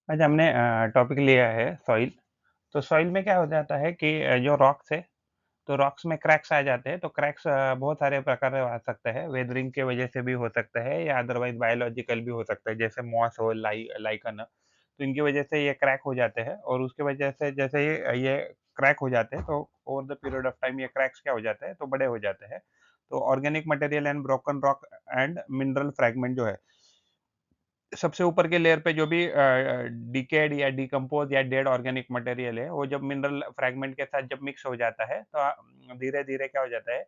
आज हमने टॉपिक लिया है सॉइल। तो सॉइल में क्या हो जाता है कि जो रॉक्स है, तो रॉक्स में क्रैक्स आ जाते हैं। तो क्रैक्स बहुत सारे प्रकार के आ सकते हैं। वेदरिंग की वजह से भी हो सकता है या अदरवाइज़ बायोलॉजिकल भी हो सकता है। जैसे मॉस हो, लाइकन हो, तो इनकी वजह से ये क्रैक हो जाते हैं और उसकी वजह से जैसे ये क्रैक हो जाते हैं, तो over the period of time ये क्रैक्स क्या हो जाते हैं, तो बड़े हो जाते हैं। तो organic material and broken rock and mineral fragment जो है, सबसे ऊपर के लेयर पे जो भी डिकेड या डिकम्पोज़ या डेड ऑर्गेनिक मटेरियल है, वो जब मिनरल फ्रैगमेंट के साथ जब मिक्स हो जाता है, तो धीरे-धीरे क्या हो जाता है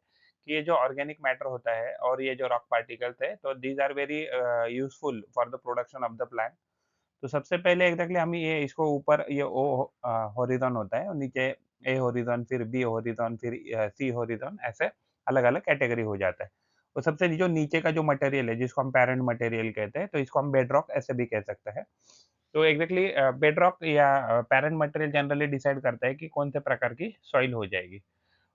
कि ये जो ऑर्गेनिक मैटर होता है और ये जो रॉक पार्टिकल्स है, तो these are very useful for the production of the plant. तो सबसे पहले एग्ज़ैक्टली हम ये इसको ऊपर ये हॉरिज़ॉन होता है और नीचे ए हॉरिज़ॉन, फिर बी हॉरिज़ॉन, फिर सी हॉरिज़ॉन, ऐसे अलग-अलग कैटेगरी हो जाता है। तो सबसे जो नीचे का जो मटेरियल है, जिसको हम पैरेंट मटेरियल कहते हैं, तो इसको हम बेड रॉक ऐसे भी कह सकते हैं। तो एग्ज़ैक्टली बेड रॉक या पैरेंट मटेरियल जनरली डिसाइड करता है कि कौन से प्रकार की सॉइल हो जाएगी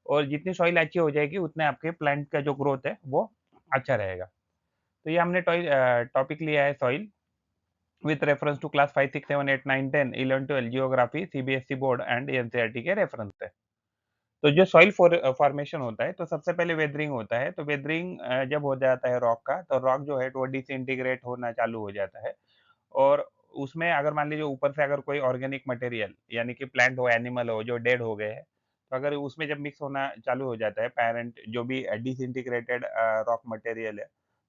और जितनी सॉइल अच्छी हो जाएगी, उतने आपके प्लांट का जो ग्रोथ है, वो अच्छा रहेगा। तो ये हमने टॉपिक लिया है soil with reference to class 5, 6, 7, 8, 9, 10, 11, 12 geography CBSE board and NCERT के रेफरेंस से। तो जो सॉइल फॉर्मेशन होता है, तो सबसे पहले वेदरिंग होता है। तो वेदरिंग जब हो जाता है रॉक का, तो रॉक जो है वो डिसइंटीग्रेट होना चालू हो जाता है और उसमें अगर मान लीजिए ऊपर से अगर कोई ऑर्गेनिक मटेरियल यानी कि प्लांट हो, एनिमल हो, जो डेड हो गए हैं, तो अगर उसमें जब मिक्स होना चालू हो जाता है, पैरेंट जो भी डिसइंटीग्रेटेड रॉक मटेरियल है,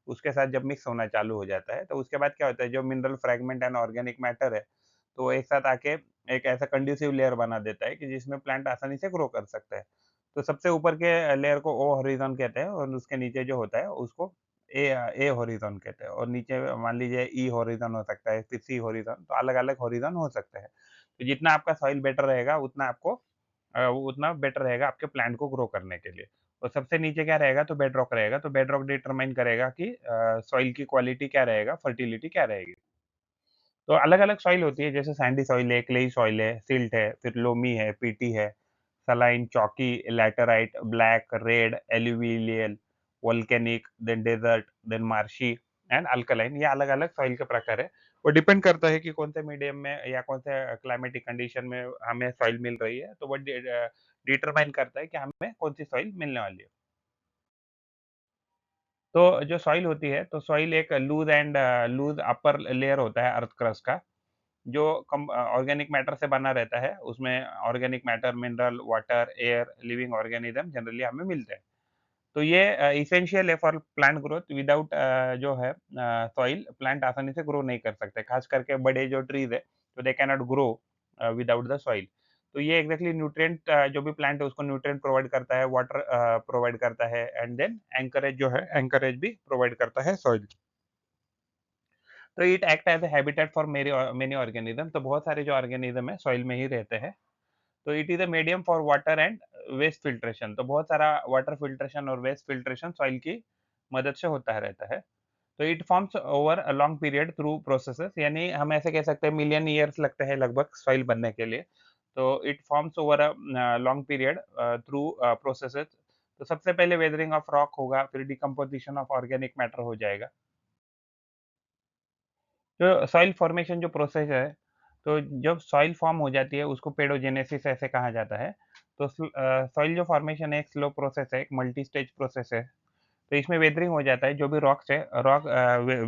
उसके साथ जब मिक्स होना चालू हो जाता है, तो उसके बाद क्या होता है, जो mineral fragment and organic matter है, तो वो एक साथ आके एक ऐसा कंड्यूसिव लेयर बना देता है कि जिसमें प्लांट आसानी से ग्रो कर सकता है। तो सबसे ऊपर के लेयर को ओ हॉरिज़ॉन कहते हैं और उसके नीचे जो होता है उसको ए हॉरिज़ॉन कहते हैं और नीचे मान लीजिए ई हॉरिज़ॉन हो सकता है, फिर सी हॉरिज़ॉन, तो अलग-अलग हॉरिज़ॉन हो सकते हैं। तो जितना आपका सॉइल बेटर रहेगा, उतना आपको उतना बेटर रहेगा आपके प्लांट को ग्रो करने के लिए। और सबसे नीचे क्या रहेगा, तो बेडरॉक रहेगा, तो बेडरॉक डिटरमाइन करेगा कि सॉइल की क्वालिटी क्या रहेगा, फर्टिलिटी क्या रहेगी। तो अलग-अलग सॉइल होती है, जैसे सैंडी सॉइल है, क्लेई सॉइल है, सिल्ट है, फिर लोमी है, पीटी है, saline, chalky, laterite, black, red, alluvial, volcanic, then desert, then marshy and alkaline. ये अलग-अलग सॉइल के प्रकार है। वो डिपेंड करता है कि कौन से मीडियम में या कौन से क्लाइमेटिक कंडीशन में हमें सॉइल मिल रही है, तो वो डिटरमाइन करता है कि हमें कौन-सी सॉइल मिलने वाली है। तो जो सॉइल होती है, तो सॉइल एक लूज़ अपर लेयर होता है अर्थ क्रस्ट का, जो ऑर्गेनिक मैटर से बना रहता है। उसमें organic matter, mineral, water, air, living organism generally हमें मिलते हैं। तो ये एसेंशियल है फॉर प्लांट ग्रोथ। विदाउट जो है सॉइल प्लांट आसानी से ग्रो नहीं कर सकते। खास करके बड़े जो ट्रीज़ है, तो they can not grow without the soil. तो ये एग्ज़ैक्टली न्यूट्रिएंट जो भी प्लांट है उसको न्यूट्रिएंट प्रोवाइड करता है, वाटर प्रोवाइड करता है एंड देन एंकरेज जो है, एंकरेज भी प्रोवाइड करता है सॉइल। तो it act as a habitat for many organism. तो बहुत सारे जो ऑर्गेनिज़्म है सॉइल में ही रहते हैं। तो it is a medium for water and waste filtration. तो बहुत सारा वाटर फिल्ट्रेशन और वेस्ट फिल्ट्रेशन सॉइल की मदद से होता है रहता है। तो it forms over a long period through processes, यानी हम ऐसे कह सकते हैं मिलियन ईयर्स लगते हैं लगभग सॉइल बनने के लिए। तो it forms over long period through processes. तो सबसे पहले वेदरिंग ऑफ रॉक होगा, फिर डिकम्पोजिशन ऑफ ऑर्गेनिक मैटर हो जाएगा। जो सॉइल फॉर्मेशन जो प्रोसेस है, तो जब सॉइल फॉर्म हो जाती है उसको पेडोजेनेसिस ऐसे कहा जाता है। तो सॉइल जो फॉर्मेशन है एक स्लो प्रोसेस है, एक मल्टी स्टेज प्रोसेस है। तो इसमें वेदरिंग हो जाता है, जो भी रॉक्स है, रॉक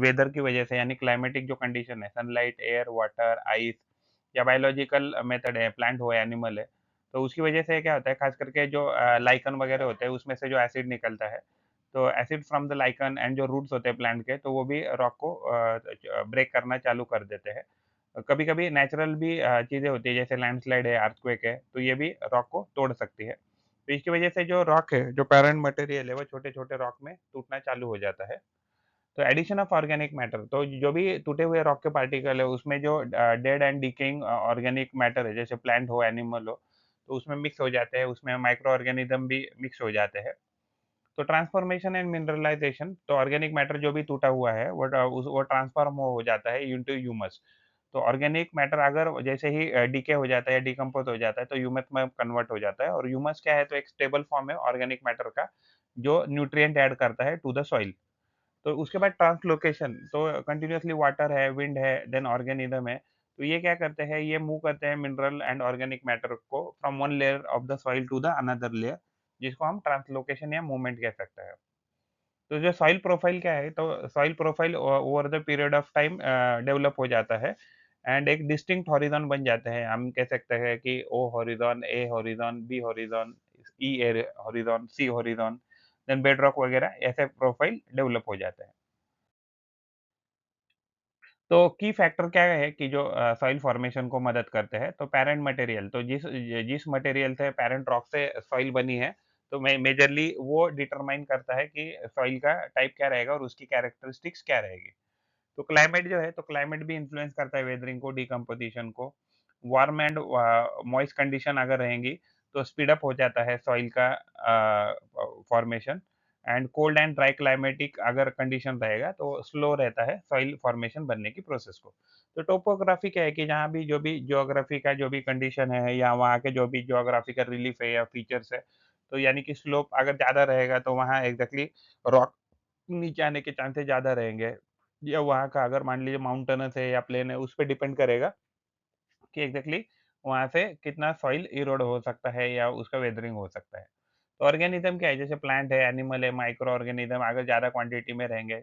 वेदर की वजह से यानी क्लाइमेटिक जो कंडीशन है, सनलाइट, एयर, वाटर, आइस या बायोलॉजिकल मेथड है, प्लांट हो, एनिमल है, तो उसकी वजह से क्या होता है, खास करके जो लाइकन वगैरह होते हैं उसमें से जो एसिड निकलता है, तो acid from the lichen and जो रूट्स होते हैं प्लांट के, तो वो भी रॉक को ब्रेक करना चालू कर देते हैं। कभी-कभी नेचुरल भी चीज़ें होती है, जैसे लैंडस्लाइड है, अर्थक्वेक है, तो ये भी रॉक को तोड़ सकती है। तो इसकी वजह से जो रॉक है, जो पैरेंट मटेरियल है, वो छोटे-छोटे रॉक में टूटना चालू हो जाता है। तो एडिशन ऑफ ऑर्गेनिक मैटर, तो जो भी टूटे हुए रॉक के पार्टिकल है, उसमें जो dead and decaying organic matter है, जैसे प्लांट हो, एनिमल हो, तो उसमें मिक्स हो जाते हैं, उसमें माइक्रो ऑर्गेनिज़्म भी मिक्स हो जाते हैं। तो ट्रांसफॉर्मेशन एंड मिनरलाइज़ेशन, तो ऑर्गेनिक मैटर जो भी टूटा हुआ है, वो ट्रांसफॉर्म हो जाता है इंटू ह्यूमस। तो ऑर्गेनिक मैटर अगर जैसे ही डीके हो जाता है, डिकम्पोज़ हो जाता है, तो ह्यूमस में कन्वर्ट हो जाता है और ह्यूमस क्या है, तो एक स्टेबल फॉर्म है ऑर्गेनिक मैटर का, जो न्यूट्रिएंट ऐड करता है टू द सॉइल। तो उसके बाद ट्रांसलोकेशन, तो कंटिन्यूअसली वाटर है, विंड है, देन ऑर्गेनिज़्म है, तो ये क्या करते हैं, ये मूव करते हैं मिनरल एंड ऑर्गेनिक मैटर को from one layer of the soil to the another layer, जिसको हम ट्रांसलोकेशन या मूवमेंट कह सकते हैं। तो जो सॉइल प्रोफाइल क्या है, तो soil profile over the period of time develop हो जाता है एंड एक डिस्टिंक्ट हॉरिज़ॉन बन जाते हैं। हम कह सकते हैं कि ओ हॉरिज़ॉन, ए हॉरिज़ॉन, बी हॉरिज़ॉन, ई एर हॉरिज़ॉन, सी हॉरिज़ॉन, देन बेडरॉक वगैरह ऐसे प्रोफाइल डेवलप हो जाते हैं। तो की फैक्टर क्या है कि जो सॉइल फॉर्मेशन को मदद करते हैं, तो पैरेंट मटेरियल, तो जिस मटेरियल से पैरेंट रॉक से सॉइल बनी है, तो मेजरली वो डिटरमाइन करता है कि सॉइल का टाइप क्या रहेगा और उसकी कैरेक्टरिस्टिक्स क्या रहेगी। तो क्लाइमेट जो है, तो क्लाइमेट भी इन्फ्लुएंस करता है वेदरिंग को, डिकम्पोजिशन को। वार्म एंड मॉइस्ट कंडीशन अगर रहेंगी, तो स्पीड अप हो जाता है सॉइल का formation, and cold and dry climatic अगर कंडीशन रहेगा, तो स्लो रहता है सॉइल फॉर्मेशन बनने की प्रोसेस को। तो टोपोग्राफी क्या है कि जहाँ भी जो भी ज्योग्राफी का जो भी कंडीशन है या वहाँ के जो भी ज्योग्राफिकल रिलीफ है या फीचर्स है, तो यानी कि स्लोप अगर ज़्यादा रहेगा, तो वहाँ एग्ज़ैक्टली रॉक नीचे आने के चांसेस ज़्यादा रहेंगे। या वहाँ का अगर मान लीजिए माउंटेनस है या प्लेन है, उस पे डिपेंड करेगा कि एग्ज़ैक्टली वहाँ से कितना सॉइल इरोड हो सकता है या उसका वेदरिंग हो सकता है। तो ऑर्गेनिज़्म क्या है, जैसे प्लांट है, एनिमल है, माइक्रो ऑर्गेनिज़्म अगर ज़्यादा क्वांटिटी में रहेंगे,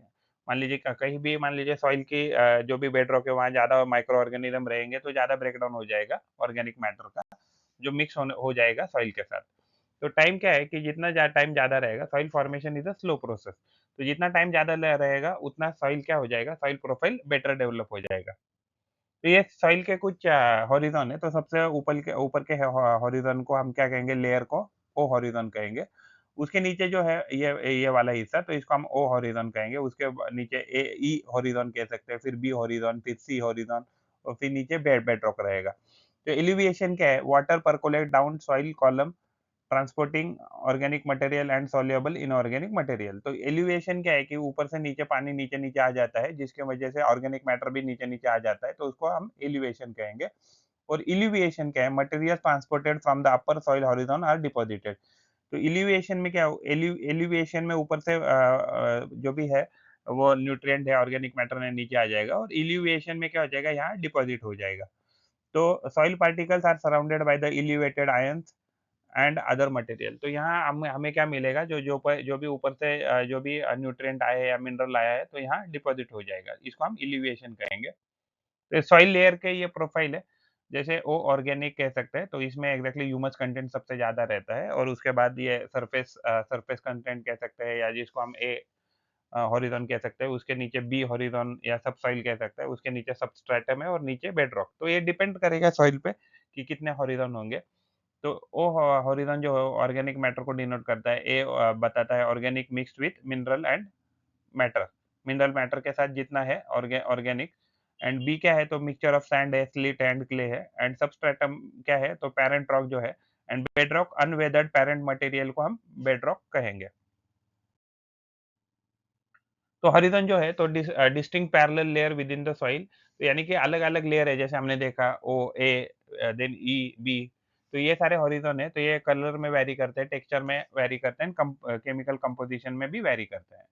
मान लीजिए कहीं भी मान लीजिए सॉइल की जो भी बेड रॉक है वहाँ ज़्यादा माइक्रो ऑर्गेनिज़्म रहेंगे, तो ज़्यादा ब्रेकडाउन हो जाएगा ऑर्गेनिक मैटर का, जो मिक्स होने हो जाएगा सॉइल के साथ। तो टाइम क्या है कि जितना टाइम ज़्यादा रहेगा, soil formation is a slow process. तो जितना टाइम ज़्यादा रहेगा, उतना सॉइल क्या हो जाएगा, सॉइल प्रोफाइल बेटर डेवलप हो जाएगा। तो ये सॉइल के कुछ हॉरिज़ॉन है, तो सबसे ऊपर के हॉरिज़ॉन को हम क्या कहेंगे, लेयर को ओ हॉरिज़ॉन कहेंगे। उसके नीचे जो है ये वाला हिस्सा, तो इसको हम ओ हॉरिज़ॉन कहेंगे। उसके नीचे ई हॉरिज़ॉन कह सकते हैं, फिर बी हॉरिज़ॉन, फिर सी हॉरिज़ॉन और फिर नीचे बेडरॉक रहेगा। तो एलिवेशन क्या है, water percolate down soil column transporting organic material and soluble inorganic material. तो एलिवेशन क्या है कि ऊपर से नीचे पानी नीचे-नीचे आ जाता है, जिसकी वजह से ऑर्गेनिक मैटर भी नीचे-नीचे आ जाता है, तो उसको हम एलिवेशन कहेंगे। और इल्यूविएशन क्या है, material transported from the upper soil horizon are deposited. तो इल्यूविएशन में क्या हो, एलिवेशन में ऊपर से जो भी है वो न्यूट्रिएंट है, ऑर्गेनिक मैटर है, नीचे आ जाएगा, और इल्यूविएशन में क्या हो जाएगा, यहाँ डिपॉजिट हो जाएगा। तो soil particles are surrounded by the illuviated ions and other material. तो यहाँ हमें हमें क्या मिलेगा, जो भी ऊपर से जो भी न्यूट्रिएंट आया है या मिनरल आया है, तो यहाँ डिपॉजिट हो जाएगा। इसको हम इल्यूविएशन कहेंगे। तो सॉइल लेयर के ये प्रोफाइल है। जैसे ओ ऑर्गेनिक कह सकते हैं, तो इसमें एग्ज़ैक्टली ह्यूमस कंटेंट सबसे ज़्यादा रहता है, और उसके बाद ये सरफेस कंटेंट कह सकते हैं, या जिसको हम ए हॉरिज़ॉन कह सकते हैं, उसके नीचे बी हॉरिज़ॉन या सबसॉइल कह सकते हैं, उसके नीचे सबस्ट्रेटम है और नीचे बेडरॉक। तो ये डिपेंड करेगा सॉइल पे कि कितने हॉरिज़ॉन होंगे। तो ओ हॉरिज़ॉन जो ऑर्गेनिक मैटर को डिनोट करता है, ए बताता है organic mixed with mineral and matter. Mineral matter के साथ जितना है ऑर्गेनिक, एंड बी क्या है, तो मिक्सचर ऑफ सैंड है, स्लिट एंड क्ले है, एंड सबस्ट्रेटम क्या है, तो पैरेंट रॉक जो है, and bedrock unweathered parent material को हम बेडरॉक कहेंगे। तो हॉरिज़ॉन जो है, तो distinct parallel layer with in the soil, तो यानी कि अलग-अलग लेयर है, जैसे हमने देखा ओ, ए देन ई, बी। तो ये सारे हॉरिज़ॉन है, तो ये कलर में वैरी करते हैं, टेक्सचर में वैरी करते हैं, केमिकल कंपोज़िशन में भी वैरी करते हैं।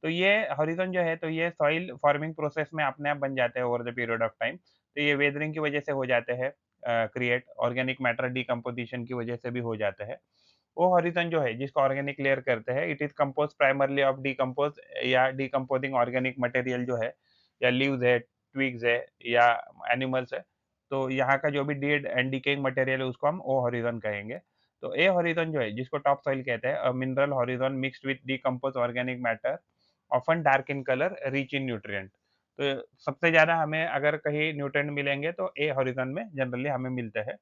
तो ये हॉरिज़ॉन जो है, तो ये सॉइल फॉर्मिंग प्रोसेस में अपने आप बन जाते हैं over the period of time. तो ये वेदरिंग की वजह से हो जाते हैं क्रिएट, ऑर्गेनिक मैटर डिकम्पोज़िशन की वजह से भी हो जाते हैं। वो हॉरिज़ॉन जो है, जिसको ऑर्गेनिक लेयर करते हैं, it is composed primarily of decompose या डिकम्पोजिंग ऑर्गेनिक मटेरियल जो है, या लीव्स है, ट्विग्स है, या एनिमल्स है। तो यहाँ का जो भी डेड एंड डिकेइंग मटेरियल है, उसको हम ओ हॉरिज़ॉन कहेंगे। तो ए हॉरिज़ॉन जो है, जिसको टॉप सॉइल कहते हैं, a mineral horizon mixed with decomposed organic matter, often dark in colour, rich in nutrient. तो सबसे ज़्यादा हमें अगर कहीं न्यूट्रिएंट मिलेंगे, तो ए हॉरिज़ॉन में जनरली हमें मिलते हैं।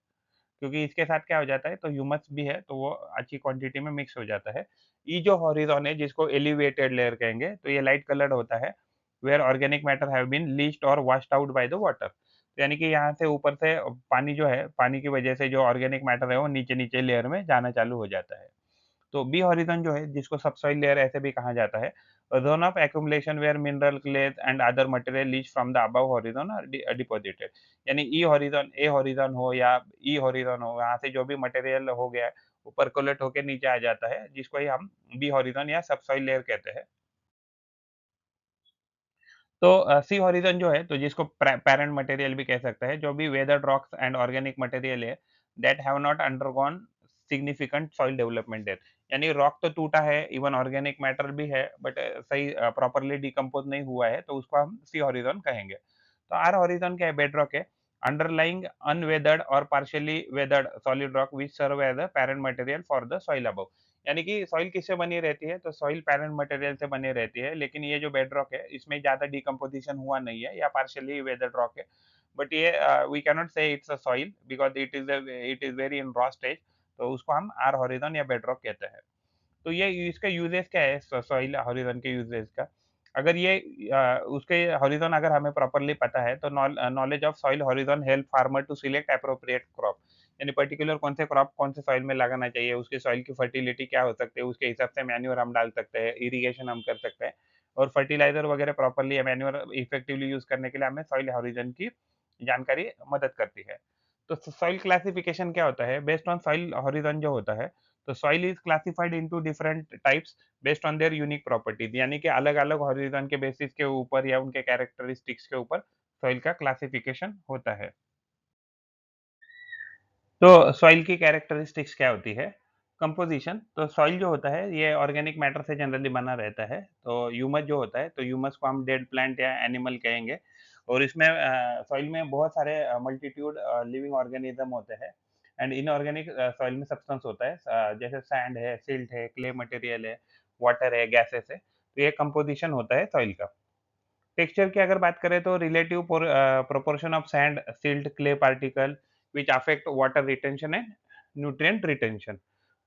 क्योंकि इसके साथ क्या हो जाता है, तो ह्यूमस भी है, तो वो अच्छी क्वांटिटी में मिक्स हो जाता है। ये जो हॉरिज़ॉन है, जिसको एलिवेटेड लेयर कहेंगे, तो ये लाइट कलर्ड होता है, where organic matter have been leached और washed out by the water. यानी कि यहाँ से ऊपर से पानी जो है, पानी की वजह से जो ऑर्गेनिक मैटर है, वो नीचे-नीचे लेयर में जाना चालू हो जाता है। तो बी हॉरिज़ॉन जो है, जिसको सबसॉइल लेयर ऐसे भी कहा जाता है, zone of accumulation where mineral clays and other material leach from the above horizon are deposited. यानी ई हॉरिज़ॉन, ए हॉरिज़ॉन हो या ई हॉरिज़ॉन हो, यहाँ से जो भी मटेरियल हो गया है, वो परकोलेट होके नीचे आ जाता है, जिसको ही हम बी हॉरिज़ॉन या सबसॉइल लेयर कहते हैं। तो सी हॉरिज़न जो है, तो जिसको पैरेंट मटेरियल भी कह सकते हैं, जो भी weathered rocks and organic material है, that have not undergone significant soil development है। यानी रॉक तो टूटा है, इवन ऑर्गेनिक मैटर भी है, बट सही प्रॉपर्ली डिकम्पोज़ नहीं हुआ है, तो उसको हम सी हॉरिज़न कहेंगे। तो आर हॉरिज़न क्या है? बेड रॉक है, अंडरलाइंग अनवेदर्ड और partially weathered solid rock which serve as a parent material for the soil above. यानी कि सॉइल किससे बनी रहती है? तो सॉइल पैरेंट मटेरियल से बनी रहती है, लेकिन ये जो बेड रॉक है, इसमें ज़्यादा डिकम्पोज़िशन हुआ नहीं है या पार्शियली वेदर्ड रॉक है। बट ये वी कैन नॉट से it's a soil because it is very in raw stage, तो उसको हम आर हॉरिज़न या बेड रॉक कहते हैं। तो ये इसका यूजेस क्या है सॉइल हॉरिज़ॉन के यूजेस का? अगर ये उसके हॉरिज़ॉन अगर हमें प्रॉपर्ली पता है तो knowledge of soil horizon help farmer to select appropriate crop. यानी पर्टिकुलर कौन से क्रॉप कौन से सॉइल में लगाना चाहिए, उसकी सॉइल की फर्टिलिटी क्या हो सकती है, उसके हिसाब से मैन्योर हम डाल सकते हैं, इरिगेशन हम कर सकते हैं और फर्टिलाइज़र वगैरह प्रॉपर्ली या मैन्योर इफेक्टिवली यूज़ करने के लिए हमें सॉइल हॉरिज़ॉन की जानकारी मदद करती है। तो सॉइल क्लासिफिकेशन क्या होता है? बेस्ड ऑन सॉइल हॉरिज़ॉन जो होता है, तो soil is classified into different types based on their unique properties, यानी कि अलग-अलग हॉरिज़ॉन के बेसिस के ऊपर या उनके कैरेक्टरिस्टिक्स के ऊपर सॉइल का क्लासिफिकेशन होता है। तो सॉइल की कैरेक्टरिस्टिक्स क्या होती है? कंपोज़िशन, तो सॉइल जो होता है ये ऑर्गेनिक मैटर से जनरली बना रहता है। तो ह्यूमस जो होता है, तो ह्यूमस को हम डेड प्लांट या एनिमल कहेंगे और इसमें सॉइल में बहुत सारे मल्टीट्यूड लिविंग ऑर्गेनिज़्म होते हैं एंड इनऑर्गेनिक सॉइल में सब्सटेंस होता है, जैसे सैंड है, सिल्ट है, क्ले मटेरियल है, वाटर है, गैसेस है। तो ये कंपोज़िशन होता है सॉइल का। टेक्सचर की अगर बात करें तो relative proportion of sand, silt, clay particle which affect water retention and nutrient retention.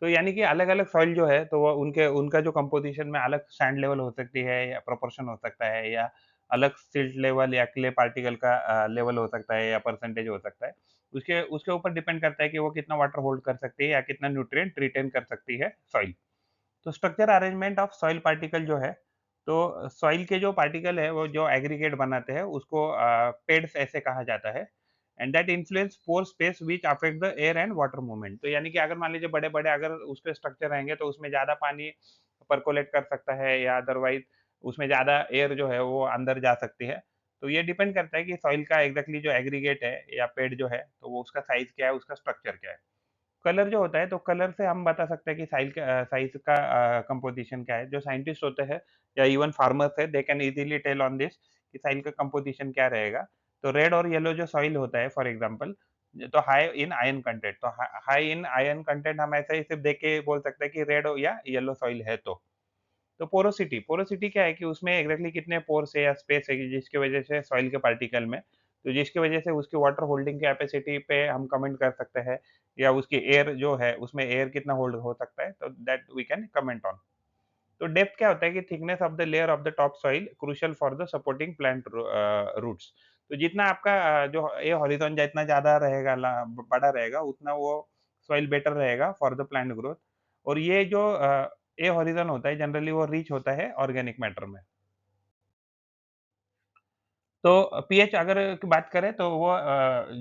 तो यानी कि अलग-अलग सॉइल जो है तो वो उनके उनका जो कंपोज़िशन में अलग सैंड लेवल हो सकती है या प्रोपोर्शन हो सकता है या अलग सिल्ट लेवल या क्ले पार्टिकल का लेवल हो सकता है या परसेंटेज हो सकता है। उसके उसके ऊपर डिपेंड करता है कि वो कितना वाटर होल्ड कर सकती है या कितना न्यूट्रिएंट रिटेन कर सकती है सॉइल। तो structure arrangement of soil particle जो है, तो सॉइल के जो पार्टिकल है वो जो एग्रीगेट बनाते हैं उसको पेड्स ऐसे कहा जाता है and that influence pore space which affect the air and water movement. तो यानी कि अगर मान लीजिए बड़े-बड़े अगर उसके स्ट्रक्चर रहेंगे तो उसमें ज़्यादा पानी परकोलेट कर सकता है या अदरवाइज़ उसमें ज़्यादा एयर जो है वो अंदर जा सकती है। तो ये डिपेंड करता है कि सॉइल का एग्ज़ैक्टली जो एग्रीगेट है या पेड़ जो है, तो वो उसका साइज़ क्या है, उसका स्ट्रक्चर क्या है। कलर जो होता है, तो कलर से हम बता सकते हैं कि साइज़ का कंपोज़िशन क्या है। जो साइंटिस्ट होते हैं या इवन फार्मर्स है, they can easily tell on this कि साइल का कंपोज़िशन क्या रहेगा। तो रेड और येलो जो सॉइल होता है फॉर एग्ज़ाम्पल, तो हाई इन आयरन कंटेंट, तो हाई इन आयरन कंटेंट हम ऐसे ही सिर्फ़ देख के बोल सकते हैं कि रेड या येलो सॉइल है तो। तो पोरोसिटी, पोरोसिटी क्या है कि उसमें एग्ज़ैक्टली कितने पोर्स है या स्पेस है कि जिसकी वज़ह से सॉइल के पार्टिकल में, तो जिसकी वज़ह से उसकी वाटर होल्डिंग कैपेसिटी पे हम कमेंट कर सकते हैं या उसकी एयर जो है, उसमें एयर कितना होल्ड हो सकता है, तो that we can comment on. तो डेप्थ क्या होता है कि thickness of the layer of the top soil crucial for the supporting plant roots. तो जितना आपका जो ये हॉरिज़ॉन जितना ज़्यादा रहेगा बड़ा रहेगा, उतना वो सॉइल बेटर रहेगा फॉर द प्लांट ग्रोथ और ये जो ए हॉरिज़ॉन होता है जनरली वो रीच होता है ऑर्गेनिक मैटर में। तो पीएच अगर की बात करें तो वो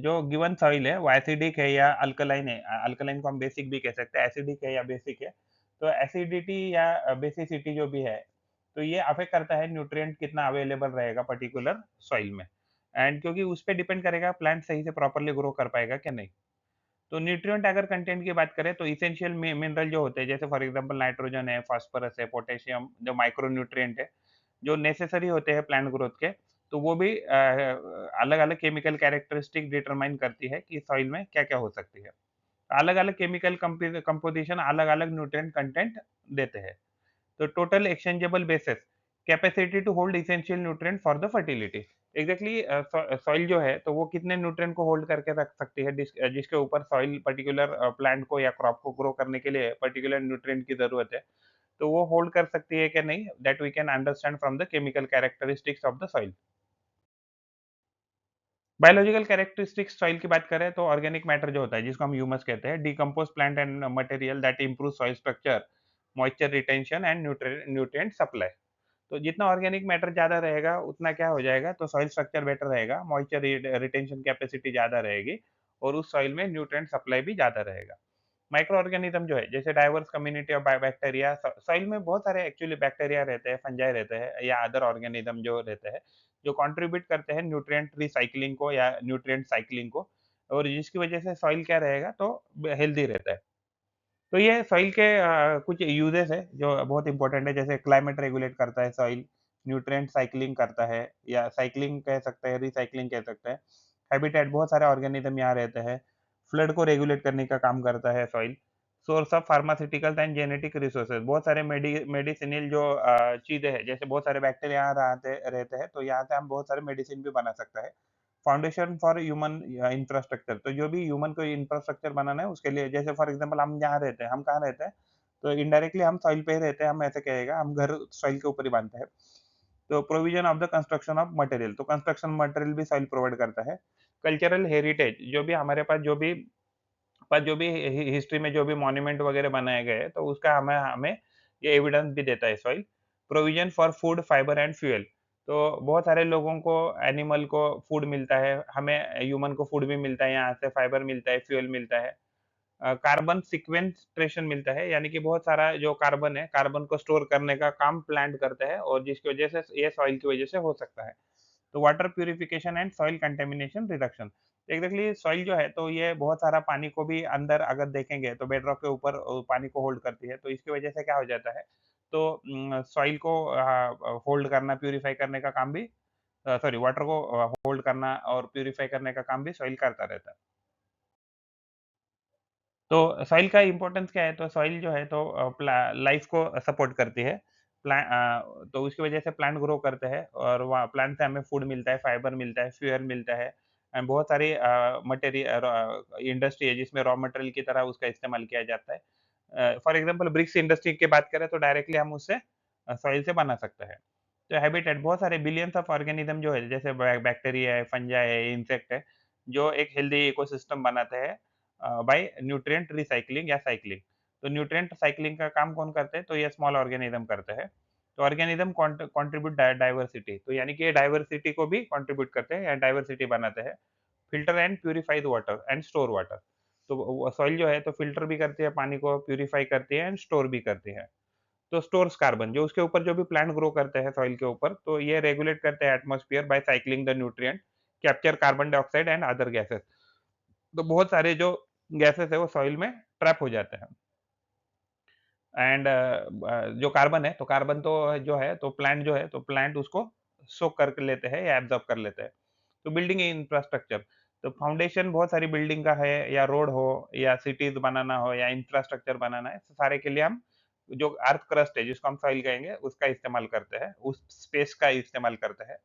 जो गिवन सॉइल है वो एसिडिक है या अल्कलाइन है। अल्कलाइन को हम बेसिक भी कह सकते हैं, एसिडिक है या बेसिक है। तो एसिडिटी या बेसिसिटी जो भी है, तो ये अफ़ेक्ट करता है न्यूट्रिएंट कितना अवेलेबल रहेगा पर्टिकुलर सॉइल में एंड क्योंकि उस पे डिपेंड करेगा प्लांट सही से प्रॉपर्ली ग्रो कर पाएगा क्या नहीं। तो न्यूट्रिएंट अगर कंटेंट की बात करें तो एसेंशियल मिनरल जो होते हैं जैसे फॉर एग्जांपल नाइट्रोजन है, फास्फोरस है, पोटेशियम जो माइक्रो न्यूट्रिएंट है, जो नेसेसरी होते हैं प्लांट ग्रोथ के, तो वो भी अलग-अलग केमिकल कैरेक्टरिस्टिक डिटरमाइन करती है कि सॉइल में क्या-क्या हो सकती है। अलग-अलग केमिकल कंपोज़िशन अलग-अलग न्यूट्रिएंट कंटेंट देते हैं। तो total exchangeable bases, capacity to hold essential nutrient for the fertility. Exactly soil जो है, तो वो कितने न्यूट्रिएंट को होल्ड करके रख सकती है जिसके ऊपर सॉइल पर्टिकुलर प्लांट को या क्रॉप को ग्रो करने के लिए पर्टिकुलर न्यूट्रिएंट की ज़रूरत है। तो वो होल्ड कर सकती है कि नहीं, that we can understand from the chemical characteristics of the soil. Biological characteristics soil की बात करें तो ऑर्गेनिक मैटर जो होता है जिसको हम ह्यूमस कहते हैं, decompose plant and material that improve soil structure, moisture retention and nutrient supply. तो जितना ऑर्गेनिक मैटर ज़्यादा रहेगा, उतना क्या हो जाएगा, तो सॉइल स्ट्रक्चर बेटर रहेगा, मॉइस्चर रिटेंशन कैपेसिटी ज़्यादा रहेगी और उस सॉइल में न्यूट्रिएंट सप्लाई भी ज़्यादा रहेगा। माइक्रो ऑर्गेनिज्म जो है, जैसे diverse community of bacteria, soil में बहुत सारे एक्चुअली बैक्टीरिया रहते हैं, फंजाई रहते हैं या अदर ऑर्गेनिज्म जो रहते हैं, जो कंट्रीब्यूट करते हैं न्यूट्रिएंट रिसाइक्लिंग को या न्यूट्रिएंट साइक्लिंग को, और जिसकी वजह से सॉइल क्या रहेगा तो हेल्दी रहता है। तो ये सॉइल के कुछ यूजेस है जो बहुत इंपॉर्टेंट है, जैसे क्लाइमेट रेगुलेट करता है सॉइल, न्यूट्रिएंट साइक्लिंग करता है या साइक्लिंग कह सकते हैं, रिसाइक्लिंग कह सकते हैं। हैबिटेट बहुत सारे ऑर्गेनिज्म यहाँ रहते हैं। फ्लड को रेगुलेट करने का काम करता है soil. Source of pharmaceuticals and genetic resources, बहुत सारे मेडिसिनल जो चीजें हैं, जैसे बहुत सारे बैक्टीरिया यहाँ रहते हैं, तो यहाँ से हम बहुत सारे मेडिसिन भी बना सकते हैं। फाउंडेशन फॉर ह्यूमन इंफ्रास्ट्रक्चर, तो जो भी ह्यूमन को इंफ्रास्ट्रक्चर बनाना है उसके लिए, जैसे फॉर एग्जांपल हम जहाँ रहते हैं, हम कहाँ रहते हैं, तो इनडायरेक्टली हम सॉइल पे ही रहते हैं, हम ऐसे कहेगा, हम घर सॉइल के ऊपर ही बांधते हैं। तो provision of the construction of material, तो कंस्ट्रक्शन मटेरियल भी सॉइल प्रोवाइड करता है। कल्चरल हेरिटेज, जो भी हमारे पास जो भी हिस्ट्री में जो भी मॉन्यूमेंट वगैरह बनाए गए हैं, तो उसका हमें हमें ये एविडेंस भी देता है soil. Provision for food fibre and fuel, तो बहुत सारे लोगों को, एनिमल को फूड मिलता है, हमें ह्यूमन को फूड भी मिलता है, यहाँ से फाइबर मिलता है, फ्यूल मिलता है। कार्बन सिक्वेस्ट्रेशन मिलता है, यानी कि बहुत सारा जो कार्बन है, कार्बन को स्टोर करने का काम प्लांट करता है, और जिसकी वजह से ये सॉइल की वजह से हो सकता है। तो water purification and soil contamination reduction, exactly soil जो है तो ये बहुत सारा पानी को भी अंदर अगर देखेंगे तो बेड रॉक के ऊपर पानी को होल्ड करती है, तो इसकी वजह से क्या हो जाता है, तो सॉइल को होल्ड करना, प्यूरिफाई करने का काम भी, सॉरी, वाटर को होल्ड करना और प्यूरिफाई करने का काम भी सॉइल करता रहता है। तो सॉइल का इम्पोर्टेंस क्या है? तो सॉइल जो है तो लाइफ को सपोर्ट करती है। तो उसकी वजह से प्लांट ग्रो करते हैं, और वहाँ प्लांट से हमें फूड मिलता है, फाइबर मिलता है, फ्यूअल मिलता है, एंड बहुत सारी इंडस्ट्री है जिसमें रॉ मटेरियल की तरह उसका इस्तेमाल किया जाता है। फॉर एग्जांपल ब्रिक्स इंडस्ट्री की बात करें तो डायरेक्टली हम उससे सॉइल से बना सकते हैं। तो हैबिटेट, बहुत सारे बिलियंस ऑफ ऑर्गेनिज्म जो है, जैसे बैक्टीरिया है, फंजाई है, इंसेक्ट है, जो एक हेल्दी इकोसिस्टम बनाते हैं बाय न्यूट्रिएंट रिसाइक्लिंग या साइक्लिंग। तो न्यूट्रिएंट साइक्लिंग का काम कौन करते हैं? तो ये स्मॉल ऑर्गेनिज्म करते हैं। तो ऑर्गेनिज्म कंट्रीब्यूट डाइवर्सिटी, तो यानी कि ये डाइवर्सिटी को भी कंट्रीब्यूट करते हैं या डाइवर्सिटी बनाते हैं। Filter and purify the water and store water, तो सॉइल जो है तो फिल्टर भी करती है पानी को, प्यूरिफाई करती है एंड स्टोर भी करती है। तो स्टोर्स कार्बन, जो उसके ऊपर जो भी प्लांट ग्रो करते हैं सॉइल के ऊपर, तो ये रेगुलेट करते हैं atmosphere by cycling the nutrient, capture carbon dioxide and other gases. तो बहुत सारे जो गैसेस है वो सॉइल में ट्रैप हो जाते हैं। एंड जो कार्बन है, तो कार्बन तो जो है तो प्लांट जो है तो प्लांट उसको सोक कर लेते हैं या एब्जॉर्ब कर लेते हैं। तो बिल्डिंग इंफ्रास्ट्रक्चर, तो फाउंडेशन बहुत सारी बिल्डिंग का है, या रोड हो, या सिटीज बनाना हो, या इंफ्रास्ट्रक्चर बनाना है, तो सारे के लिए हम जो अर्थ क्रस्ट है जिसको हम सॉइल कहेंगे उसका इस्तेमाल करते हैं, उस स्पेस का इस्तेमाल करते हैं।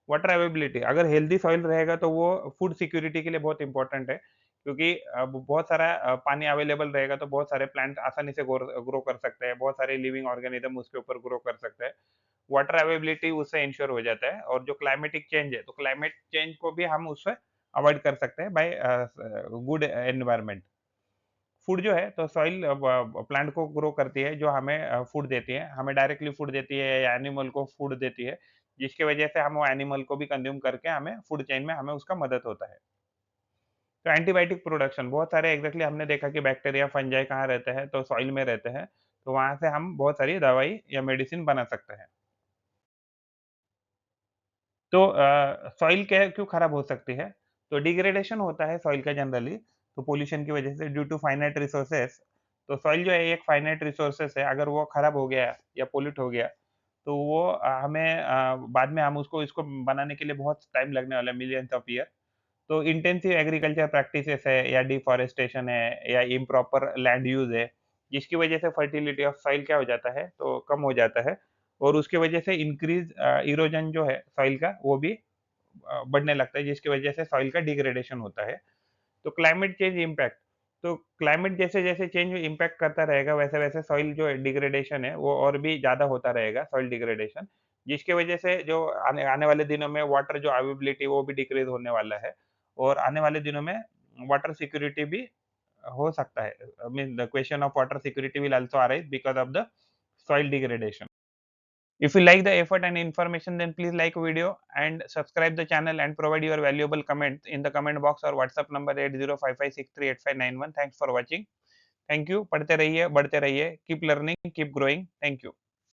वाटर अवेलेबिलिटी, अगर हेल्दी सॉइल रहेगा तो वो फूड सिक्योरिटी के लिए बहुत इंपॉर्टेंट है, क्योंकि अब बहुत सारा पानी अवेलेबल रहेगा तो बहुत सारे प्लांट आसानी से ग्रो कर सकते हैं, बहुत सारे लिविंग ऑर्गेनिज्म उसके ऊपर ग्रो कर सकते हैं। वाटर अवेलेबिलिटी उससे इंश्योर हो जाता है, और जो क्लाइमेटिक चेंज है तो क्लाइमेट चेंज को भी हम उससे अवॉइड कर सकते हैं बाय गुड एनवायरनमेंट। फूड जो है तो सॉइल प्लांट को ग्रो करती है, जो हमें फूड देती है, हमें डायरेक्टली फूड देती है या एनिमल को फूड देती है, जिसकी वजह से हम वो एनिमल को भी कंज्यूम करके हमें फूड चेन में हमें उसका मदद होता है। तो एंटीबायोटिक प्रोडक्शन, बहुत सारे एग्जैक्टली हमने देखा कि बैक्टीरिया फंजाई कहाँ रहते हैं, तो सॉइल में रहते हैं, तो वहां से हम बहुत सारी दवाई या मेडिसिन बना सकते हैं। तो सॉइल क्या क्यों खराब हो सकती है? तो डिग्रेडेशन होता है सॉइल का जनरली, तो पॉल्यूशन की वजह से ड्यू टू फाइनाइट रिसोर्सेस। तो सॉइल जो है एक फाइनाइट रिसोर्सेस है, अगर वो खराब हो गया या पोल्यूट हो गया, तो वो हमें बाद में हम उसको इसको बनाने के लिए बहुत टाइम लगने वाला है, मिलियंस ऑफ ईयर। तो इंटेंसिव एग्रीकल्चर प्रैक्टिसेस है, या डिफॉरेस्टेशन है, या इम्प्रॉपर लैंड यूज़ है, जिसकी वजह से फर्टिलिटी ऑफ सॉइल क्या हो जाता है, तो कम हो जाता है, और उसकी वजह से इंक्रीज़ इरोजन जो है सॉइल का वो भी बढ़ने लगता है, जिसकी वजह से सॉइल का डिग्रेडेशन होता है। तो क्लाइमेट चेंज इम्पैक्ट, तो क्लाइमेट जैसे-जैसे चेंज इम्पैक्ट करता रहेगा, वैसे-वैसे सॉइल जो डिग्रेडेशन है वो और भी ज़्यादा होता रहेगा, सॉइल डिग्रेडेशन, जिसकी वजह से जो आने आने वाले दिनों में वाटर जो अवेलेबिलिटी वो भी डिक्रीज़ होने वाला है, और आने वाले दिनों में वाटर सिक्योरिटी भी हो सकता है। I mean the question of water security will also arise because of the soil degradation. If you like the effort and information, then please like video and subscribe the channel and provide your valuable comments in the comment box or WhatsApp number 8055638591. Thanks for watching. Thank you. पढ़ते रहिए, बढ़ते रहिए. Keep learning, keep growing. Thank you.